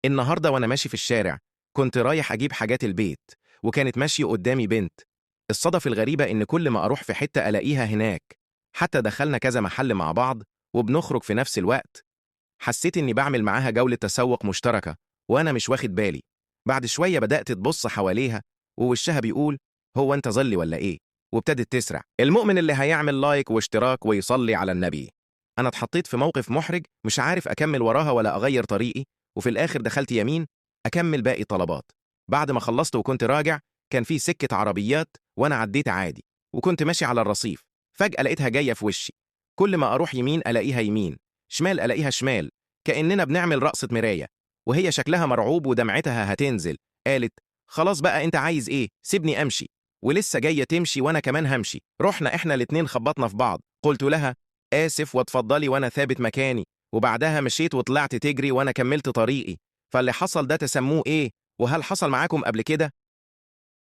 النهاردة وأنا ماشي في الشارع كنت رايح أجيب حاجات البيت، وكانت ماشية قدامي بنت. الصدف الغريبة إن كل ما أروح في حتة ألاقيها هناك، حتى دخلنا كذا محل مع بعض وبنخرج في نفس الوقت. حسيت إني بعمل معاها جولة تسوق مشتركة وأنا مش واخد بالي. بعد شوية بدأت تبص حواليها ووشها بيقول: هو أنت ظلي ولا إيه؟ وابتدت تسرع: المؤمن اللي هيعمل لايك واشتراك ويصلي على النبي. أنا اتحطيت في موقف محرج، مش عارف أكمل وراها ولا أغير طريقي، وفي الآخر دخلت يمين أكمل باقي طلبات. بعد ما خلصت وكنت راجع، كان في سكة عربيات وأنا عديت عادي، وكنت ماشي على الرصيف. فجأة لقيتها جاية في وشي. كل ما أروح يمين ألاقيها يمين، شمال ألاقيها شمال، كأننا بنعمل رقصة مراية. وهي شكلها مرعوب ودمعتها هتنزل. قالت: خلاص بقى أنت عايز إيه؟ سيبني أمشي. ولسه جاية تمشي وأنا كمان همشي. رحنا إحنا الاتنين خبطنا في بعض. قلت لها: آسف واتفضلي، وأنا ثابت مكاني. وبعدها مشيت وطلعت تجري وأنا كملت طريقي. فاللي حصل ده تسموه إيه؟ وهل حصل معاكم قبل كده؟